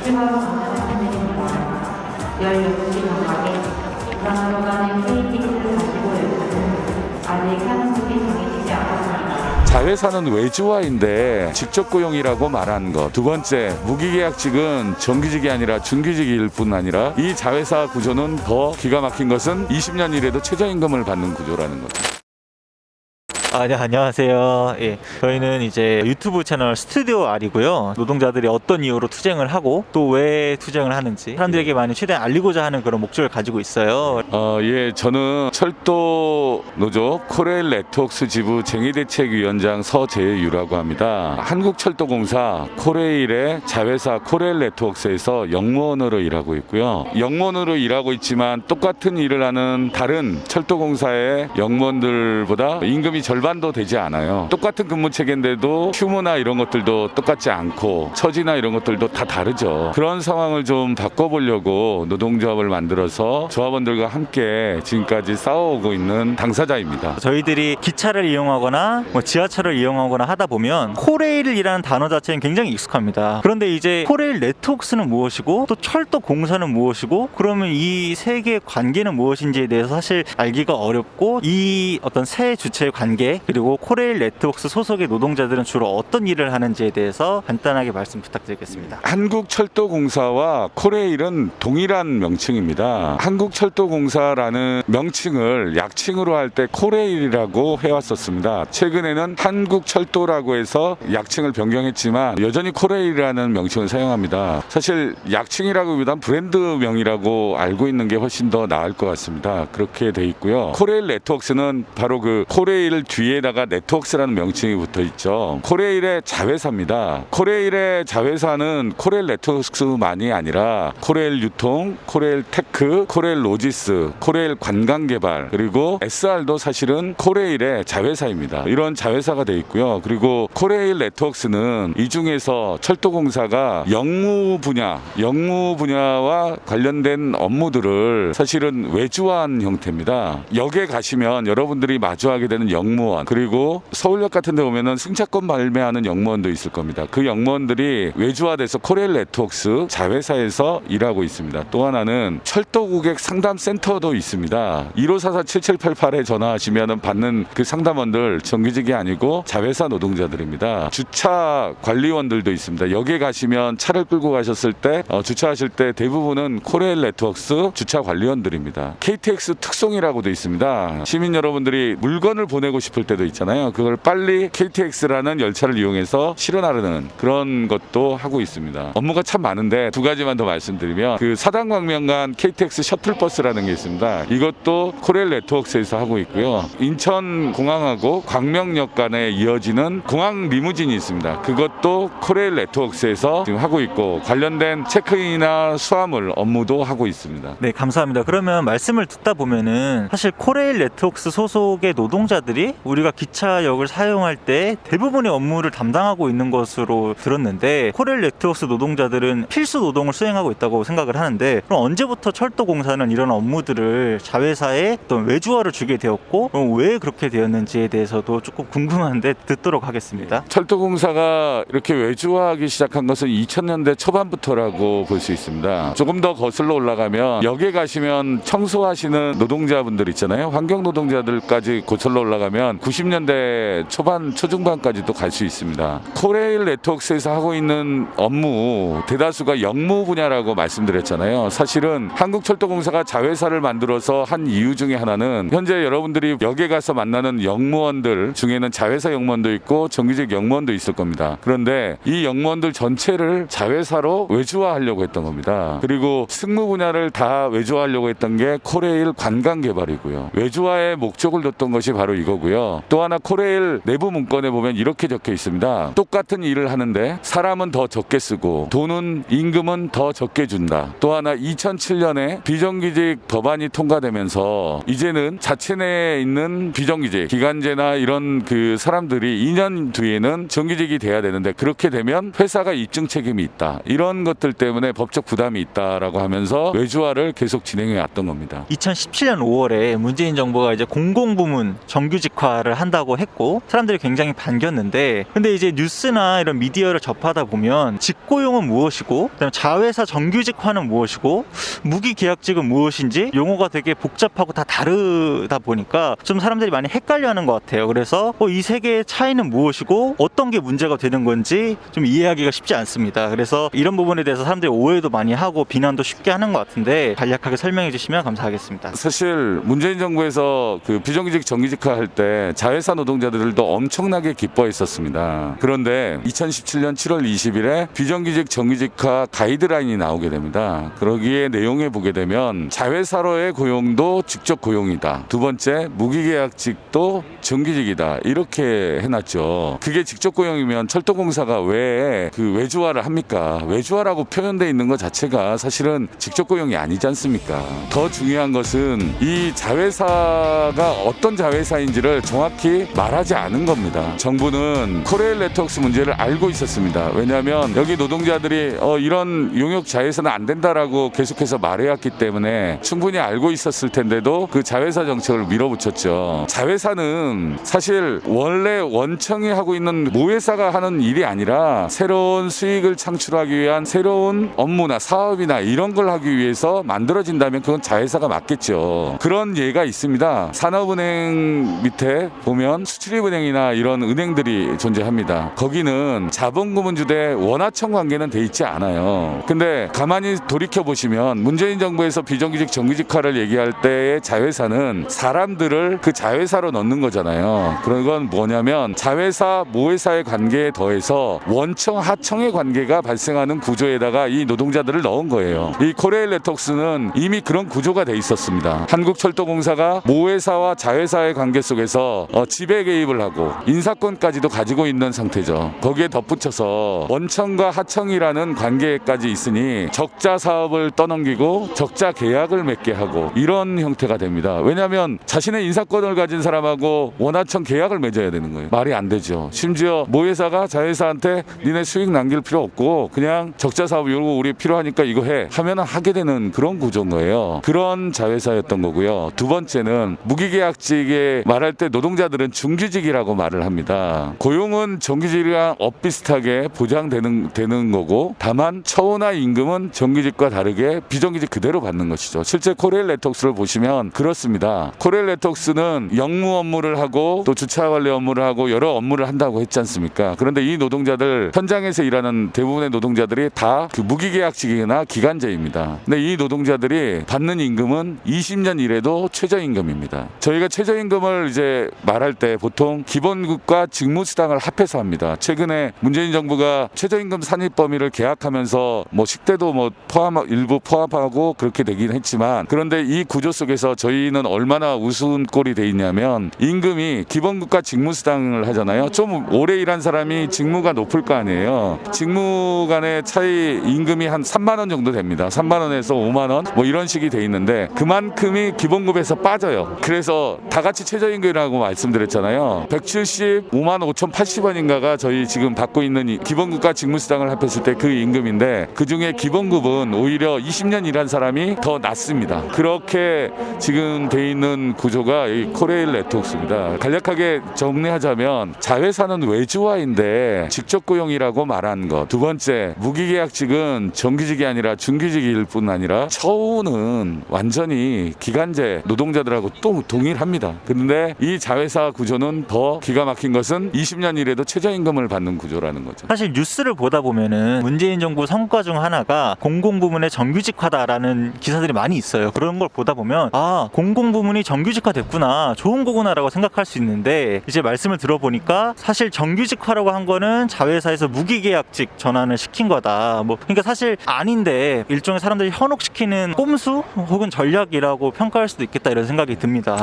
휴가로 만나는 분들입니다. 16시 전까지 불안으로 가는 KTX를 타시고 여기는 아직 한국이 정해지지 않았습니다. 자회사는 외주화인데 직접 고용이라고 말한 것. 두 번째, 무기계약직은 정규직이 아니라 중규직일 뿐 아니라 이 자회사 구조는 더 기가 막힌 것은 20년 일해도 최저임금을 받는 구조라는 거죠. 네, 안녕하세요. 예, 저희는 이제 유튜브 채널 스튜디오 R이고요. 노동자들이 어떤 이유로 투쟁을 하고 또 왜 투쟁을 하는지 사람들에게 많이 최대한 알리고자 하는 그런 목적을 가지고 있어요. 저는 철도 노조 코레일 네트워크스 지부 쟁의대책위원장 서재유라고 합니다. 한국철도공사 코레일의 자회사 코레일 네트워크스에서 영무원으로 일하고 있고요. 영무원으로 일하고 있지만 똑같은 일을 하는 다른 철도공사의 영무원들보다 임금이 절반도 되지 않아요. 똑같은 근무 체계인데도 휴무나 이런 것들도 똑같지 않고 처지나 이런 것들도 다 다르죠. 그런 상황을 좀 바꿔보려고 노동조합을 만들어서 조합원들과 함께 지금까지 싸워오고 있는 당사자입니다. 저희들이 기차를 이용하거나 지하철을 이용하거나 하다 보면 코레일이라는 단어 자체는 굉장히 익숙합니다. 그런데 이제 코레일 네트워크스는 무엇이고 또 철도공사는 무엇이고 그러면 이 세 개의 관계는 무엇인지에 대해서 사실 알기가 어렵고 이 어떤 세 주체의 관계 그리고 코레일 네트워크스 소속의 노동자들은 주로 어떤 일을 하는지에 대해서 간단하게 말씀 부탁드리겠습니다. 한국철도공사와 코레일은 동일한 명칭입니다. 한국철도공사라는 명칭을 약칭으로 할 때 코레일이라고 해왔었습니다. 최근에는 한국철도라고 해서 약칭을 변경했지만 여전히 코레일이라는 명칭을 사용합니다. 사실 약칭이라기보단 브랜드명이라고 알고 있는 게 훨씬 더 나을 것 같습니다. 그렇게 돼 있고요. 코레일 네트워크스는 바로 그 코레일 뒤에다가 네트워크스라는 명칭이 붙어 있죠. 코레일의 자회사입니다. 코레일의 자회사는 코레일 네트워크스만이 아니라 코레일 유통, 코레일 테크, 코레일 로지스, 코레일 관광개발 그리고 SR도 사실은 코레일의 자회사입니다. 이런 자회사가 돼 있고요. 그리고 코레일 네트워크스는 이 중에서 철도공사가 영무 분야와 관련된 업무들을 사실은 외주화한 형태입니다. 역에 가시면 여러분들이 마주하게 되는 영무원 그리고 서울역 같은 데 보면은 승차권 발매하는 영무원도 있을 겁니다. 그 영무원들이 외주화돼서 코레일 네트워크스 자회사에서 일하고 있습니다. 또 하나는 철도 고객 상담 센터도 있습니다. 1544-7788에 전화하시면 받는 그 상담원들 정규직이 아니고 자회사 노동자들입니다. 주차 관리원들도 있습니다. 역에 가시면 차를 끌고 가셨을 때 주차하실 때 대부분은 코레일 네트워크스 주차 관리원들입니다. KTX 특송이라고도 있습니다. 시민 여러분들이 물건을 보내고 싶을 때도 있잖아요. 그걸 빨리 KTX라는 열차를 이용해서 실어나르는 그런 것도 하고 있습니다. 업무가 참 많은데 두 가지만 더 말씀드리면 그 사당광명간 KTX 셔틀버스라는 게 있습니다. 이것도 코레일 네트워크스에서 하고 있고요. 인천공항하고 광명역 간에 이어지는 공항 리무진이 있습니다. 그것도 코레일 네트워크스에서 지금 하고 있고 관련된 체크인이나 수화물 업무도 하고 있습니다. 네, 감사합니다. 그러면 말씀을 듣다 보면은 사실 코레일 네트워크스 소속의 노동자들이 우리가 기차역을 사용할 때 대부분의 업무를 담당하고 있는 것으로 들었는데 코레일 네트워크스 노동자들은 필수 노동을 수행하고 있다고 생각을 하는데 그럼 언제부터 철도공사는 이런 업무들을 자회사에 어떤 외주화를 주게 되었고 그럼 왜 그렇게 되었는지에 대해서도 조금 궁금한데 듣도록 하겠습니다. 철도공사가 이렇게 외주화하기 시작한 것은 2000년대 초반부터라고 볼 수 있습니다. 조금 더 거슬러 올라가면 역에 가시면 청소하시는 노동자분들 있잖아요. 환경 노동자들까지 거슬러 올라가면 90년대 초반 초중반까지도 갈 수 있습니다. 코레일 네트워크스에서 하고 있는 업무 대다수가 영무 분야라고 말씀드렸잖아요. 사실은 한국철도공사가 자회사를 만들어서 한 이유 중에 하나는 현재 여러분들이 역에 가서 만나는 영무원들 중에는 자회사 영무원도 있고 정규직 영무원도 있을 겁니다. 그런데 이 영무원들 전체를 자회사로 외주화하려고 했던 겁니다. 그리고 승무 분야를 다 외주화하려고 했던 게 코레일 관광개발이고요. 외주화의 목적을 뒀던 것이 바로 이거고요. 또 하나 코레일 내부 문건에 보면 이렇게 적혀 있습니다. 똑같은 일을 하는데 사람은 더 적게 쓰고 돈은 임금은 더 적게 준다. 또 하나 2007년에 이번에 비정규직 법안이 통과되면서 이제는 자체 내에 있는 비정규직, 기간제나 이런 그 사람들이 2년 뒤에는 정규직이 돼야 되는데 그렇게 되면 회사가 입증 책임이 있다. 이런 것들 때문에 법적 부담이 있다라고 하면서 외주화를 계속 진행해 왔던 겁니다. 2017년 5월에 문재인 정부가 이제 공공부문 정규직화를 한다고 했고 사람들이 굉장히 반겼는데 근데 이제 뉴스나 이런 미디어를 접하다 보면 직고용은 무엇이고 그다음에 자회사 정규직화는 무엇이고 무기계약직은 무엇인지 용어가 되게 복잡하고 다 다르다 보니까 좀 사람들이 많이 헷갈려하는 것 같아요. 그래서 이 세 개의 차이는 무엇이고 어떤 게 문제가 되는 건지 좀 이해하기가 쉽지 않습니다. 그래서 이런 부분에 대해서 사람들이 오해도 많이 하고 비난도 쉽게 하는 것 같은데 간략하게 설명해 주시면 감사하겠습니다. 사실 문재인 정부에서 그 비정규직 정규직화 할 때 자회사 노동자들도 엄청나게 기뻐했었습니다. 그런데 2017년 7월 20일에 비정규직 정규직화 가이드라인이 나오게 됩니다. 그러기에 내용에 보게 되면 자회사로의 고용도 직접 고용이다. 두 번째, 무기계약직도 정규직이다. 이렇게 해놨죠. 그게 직접 고용이면 철도공사가 왜 그 외주화를 합니까? 외주화라고 표현되어 있는 것 자체가 사실은 직접 고용이 아니지 않습니까? 더 중요한 것은 이 자회사가 어떤 자회사인지를 정확히 말하지 않은 겁니다. 정부는 코레일 네트워크스 문제를 알고 있었습니다. 왜냐하면 여기 노동자들이 이런 용역 자회사는 안 된다라고 계속해서 말해왔기 때문에 충분히 알고 있었을 텐데도 그 자회사 정책을 밀어붙였죠. 자회사는 사실 원래 원청이 하고 있는 모회사가 하는 일이 아니라 새로운 수익을 창출하기 위한 새로운 업무나 사업이나 이런 걸 하기 위해서 만들어진다면 그건 자회사가 맞겠죠. 그런 예가 있습니다. 산업은행 밑에 보면 수출입은행이나 이런 은행들이 존재합니다. 거기는 자본구문주 대 원하청 관계는 돼 있지 않아요. 근데 가만히 돌이켜 보시면 문재인 정부에서 비정규직 정규직화를 얘기할 때의 자회사는 사람들을 그 자회사로 넣는 거잖아요. 그런 건 뭐냐면 자회사 모회사의 관계에 더해서 원청 하청의 관계가 발생하는 구조에다가 이 노동자들을 넣은 거예요. 이 코레일 네트워크스는 이미 그런 구조가 돼 있었습니다. 한국철도공사가 모회사와 자회사의 관계 속에서 지배 개입을 하고 인사권까지도 가지고 있는 상태죠. 거기에 덧붙여서 원청과 하청이라는 관계까지 있으니 적자 사업을 떠넘기고 적자 계약을 맺게 하고 이런 형태가 됩니다. 왜냐하면 자신의 인사권을 가진 사람하고 원하청 계약을 맺어야 되는 거예요. 말이 안 되죠. 심지어 모회사가 자회사한테 니네 수익 남길 필요 없고 그냥 적자 사업 요거 우리 필요하니까 이거 해 하면 하게 되는 그런 구조인 거예요. 그런 자회사였던 거고요. 두 번째는 무기계약직에 말할 때 노동자들은 중규직이라고 말을 합니다. 고용은 정규직이랑 엇비슷하게 보장되는 거고 다만 처우나 임금은 정규직과 다르게 비정규직 그대로 받는 것이죠. 실제 코레일 네트워크스를 보시면 그렇습니다. 코레일 네트워크스는 영무 업무를 하고 또 주차 관리 업무를 하고 여러 업무를 한다고 했지 않습니까? 그런데 이 노동자들 현장에서 일하는 대부분의 노동자들이 다 그 무기계약직이나 기간제입니다. 근데 이 노동자들이 받는 임금은 20년 이래도 최저임금입니다. 저희가 최저임금을 이제 말할 때 보통 기본급과 직무수당을 합해서 합니다. 최근에 문재인 정부가 최저임금 산입 범위를 계약하면서 뭐 식대도 뭐 일부 포함하고 그렇게 되긴 했지만 그런데 이 구조 속에서 저희는 얼마나 우스운 꼴이 돼 있냐면 임금이 기본급과 직무수당을 하잖아요. 좀 오래 일한 사람이 직무가 높을 거 아니에요. 직무 간의 차이 임금이 한 3만 원 정도 됩니다. 3만 원에서 5만 원 뭐 이런 식이 돼 있는데 그만큼이 기본급에서 빠져요. 그래서 다 같이 최저임금이라고 말씀드렸잖아요. 175만 5,080원인가가 저희 지금 받고 있는 기본급과 직무수당을 합했을 때 그 임금인데 그중에 기본급은 오히려 20년 일한 사람이 더 낮습니다. 그렇게 지금 돼 있는 구조가 이 코레일 네트워크스입니다. 간략하게 정리하자면 자회사는 외주화인데 직접 고용이라고 말한 것. 두 번째, 무기계약직은 정규직이 아니라 중규직일 뿐 아니라 처우는 완전히 기간제 노동자들하고 또 동일합니다. 그런데 이 자회사 구조는 더 기가 막힌 것은 20년 일해도 최저임금을 받는 구조라는 거죠. 사실 뉴스를 보다 보면은 문재인 정부 성과 중 하나가 공공부문의 정규직화다라는 기사들이 많이 있어요. 그런 걸 보다 보면 공공부문이 정규직화 됐구나, 좋은 거구나라고 생각할 수 있는데 이제 말씀을 들어보니까 사실 정규직화라고 한 거는 자회사에서 무기계약직 전환을 시킨 거다. 그러니까 사실 아닌데 일종의 사람들이 현혹시키는 꼼수 혹은 전략이라고 평가할 수도 있겠다 이런 생각이 듭니다.